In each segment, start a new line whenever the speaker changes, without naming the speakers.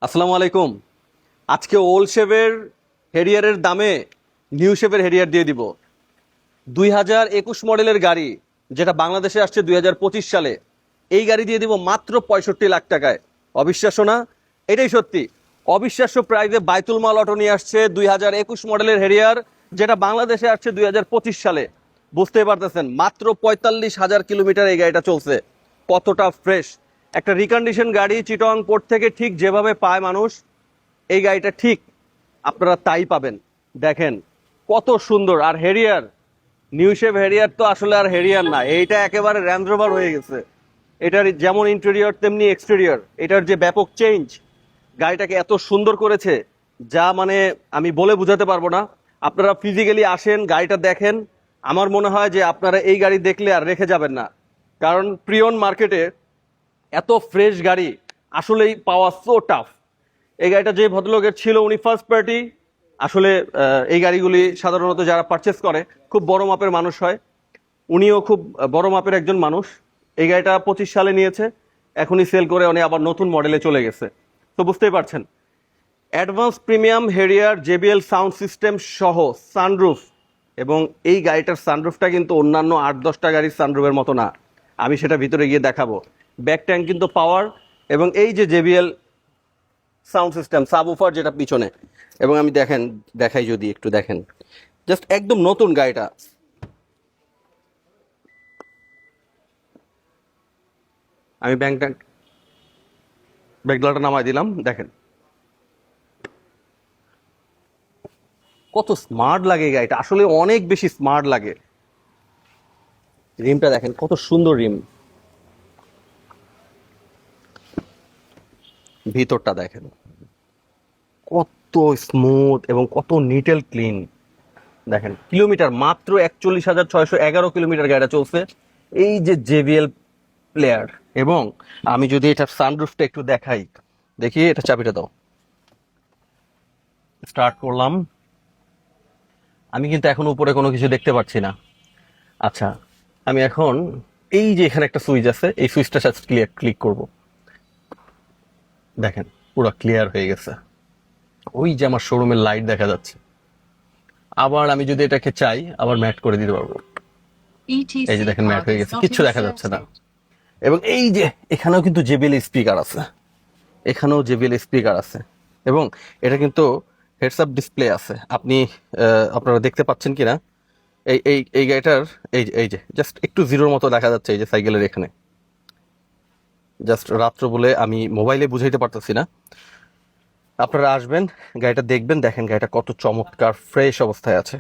আসসালামু আলাইকুম। আজকে ওল্ড শেভের হেরিয়ারের দামে নিউ শেভের হেরিয়ার দিয়ে দিব। 2021 মডেলের গাড়ি, যেটা বাংলাদেশে আসছে 2025 সালে, এই গাড়ি দিয়ে দিব মাত্র 65 লাখ টাকায়। অবিশ্বাস্য না? এটাই সত্যি। অবিশ্বাস্য প্রাইসে বাইতুল মাল অটো নিয়ে আসছে 2021 মডেলের হেরিয়ার, যেটা বাংলাদেশে আসছে 2025 সালে। বুঝতেই পারতেছেন, মাত্র 45,000 কিলোমিটার এই গাড়িটা চলছে। কতটা ফ্রেশ একটা রিকন্ডিশন গাড়ি চিটং পোর্ট থেকে ঠিক যেভাবে পায় মানুষ, এই গাড়িটা ঠিক আপনারা তাই পাবেন। দেখেন কত সুন্দর। আর হেরিয়ার, নিউ শেভ হেরিয়ার তো আসলে আর হেরিয়ার না, এইটা একেবারে রেঞ্জ রোভার হয়ে গেছে। এটার যেমন ইন্টেরিয়র তেমনি এক্সটেরিয়র, এটার যে ব্যাপক চেঞ্জ গাড়িটাকে এত সুন্দর করেছে, যা মানে আমি বলে বোঝাতে পারবো না। আপনারা ফিজিক্যালি আসেন, গাড়িটা দেখেন, আমার মনে হয় যে আপনারা এই গাড়ি দেখলে আর রেখে যাবেন না। কারণ প্রিয়ন মার্কেটে এত ফ্রেশ গাড়ি আসলেই পাওয়া সো টাফ। এই গাড়িটা যে ভদ্রলোকের ছিল, উনি ফার্স্ট পার্টি। আসলে এই গাড়িগুলি সাধারণত যারা পারচেস করে খুব বড় মাপের মানুষ হয়, উনিও খুব বড় মাপের একজন মানুষ। এই গাড়িটা 25 সালে নিয়েছে, এখনই সেল করে উনি আবার নতুন মডেলে চলে গেছে। তো বুঝতেই পারছেন, advance premium Harrier, JBL sound system সহ সানরুফ। এবং এই গাড়িটার সানরুফটা কিন্তু অন্যান্য 8-10টা গাড়ির সানরুফের মতো না, আমি সেটা ভিতরে গিয়ে দেখাবো। ব্যাক ট্যাঙ্ক কিন্তু পাওয়ার, এবং এই যে জেবিএল সাউন্ড সিস্টেম সাবউফার যেটা পিছনে, এবং আমি দেখাই যদি একটু দেখেন, জাস্ট একদম নতুন গাড়িটা। আমি ব্যাকলাইটটা নামাই দিলাম, দেখেন কত স্মার্ট লাগে এই গাড়িটা, আসলে অনেক বেশি স্মার্ট লাগে। রিমটা দেখেন কত সুন্দর রিম, ভিতরটা দেখেন কত স্মুথ এবং কত নিট এন্ড ক্লিন। দেখেন কিলোমিটার মাত্র 41,611 কিলোমিটার গাড়িটা চলছে। এই যে জেবিএল প্লেয়ার, এবং আমি যদি এটার সানরুফটা একটু দেখাই, দেখি এটা চাবিটা দাও, স্টার্ট করলাম। আমি কিন্তু এখন উপরে কোনো কিছু দেখতে পাচ্ছি না। আচ্ছা, আমি এখন এই যে এখানে একটা সুইচ আছে, এই সুইচটা ক্লিক করব। দেখেন পুরো ক্লিয়ার হয়ে গেছে, ওই যে আমার শোরুমের লাইট দেখা যাচ্ছে। আবার আমি যদি এটাকে চাই, আবার ম্যাট করে দিতে পারবো। এই যে দেখেন ম্যাট হয়ে গেছে, কিচ্ছু দেখা যাচ্ছে না। এবং এই যে এখানেও কিন্তু জেবিএল স্পিকার আছে, এখানেও জেবিএল স্পিকার আছে, এবং এটা কিন্তু হেডস আপ ডিসপ্লে আছে। আপনারা দেখতে পাচ্ছেন কিনা, এই এই এই গাড়িটার এই যে জাস্ট একটু জিরোর মতো দেখা যাচ্ছে এই যে সাইকেলের এখানে। জাস্ট রাত্র বলে আমি মোবাইলে বুঝাইতে পারতেছি না। আপনারা আসবেন, গাড়িটা দেখবেন, দেখেন গাড়িটা কত চমৎকার ফ্রেশ অবস্থায় আছে।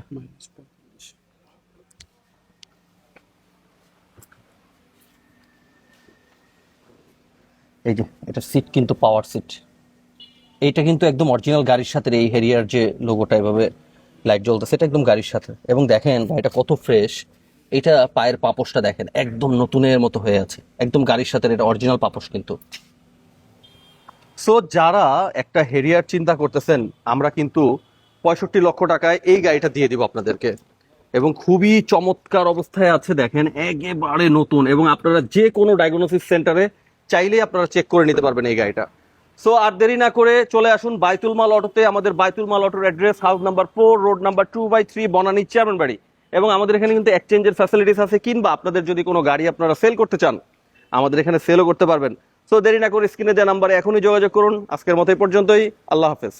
এই যে এটা সিট কিন্তু পাওয়ার সিট, এইটা কিন্তু একদম অরিজিনাল গাড়ির সাথে, এই হেরিয়ার যে লোগোটা এভাবে লাইট জ্বলতেছে, এটা একদম গাড়ির সাথে। এবং দেখেন গাড়িটা কত ফ্রেশ, এটা পায়ের পাপোশটা দেখেন একদম নতুনের মতো হয়ে আছে, একদম গাড়ির সাথে, এটা অরিজিনাল পাপোশ কিন্তু। সো যারা একটা হেরিয়ার চিন্তা করতেছেন, আমরা কিন্তু 65 লক্ষ টাকায় এই গাড়িটা দিয়ে দিব আপনাদেরকে, এবং খুবই চমৎকার অবস্থায় আছে। দেখেন একেবারে নতুন, এবং আপনারা যে কোনো ডায়াগনোসিস সেন্টারে চাইলেই আপনারা চেক করে নিতে পারবেন এই গাড়িটা। সো আর দেরি না করে চলে আসুন বাইতুল মাল অটোতে। আমাদের বাইতুল মাল অটোর address house number 4, road number 2/3, Banani, চেয়ারম্যানবাড়ি। এবং আমাদের এখানে কিন্তু এক্সচেঞ্জের ফ্যাসিলিটিস আছে, কিংবা আপনাদের যদি কোনো গাড়ি আপনারা সেল করতে চান, আমাদের এখানে সেলও করতে পারবেন। সো দেরি না করে স্ক্রিনে দেওয়া নাম্বারে এখনই যোগাযোগ করুন। আজকের মতো এই পর্যন্তই, আল্লাহ হাফেজ।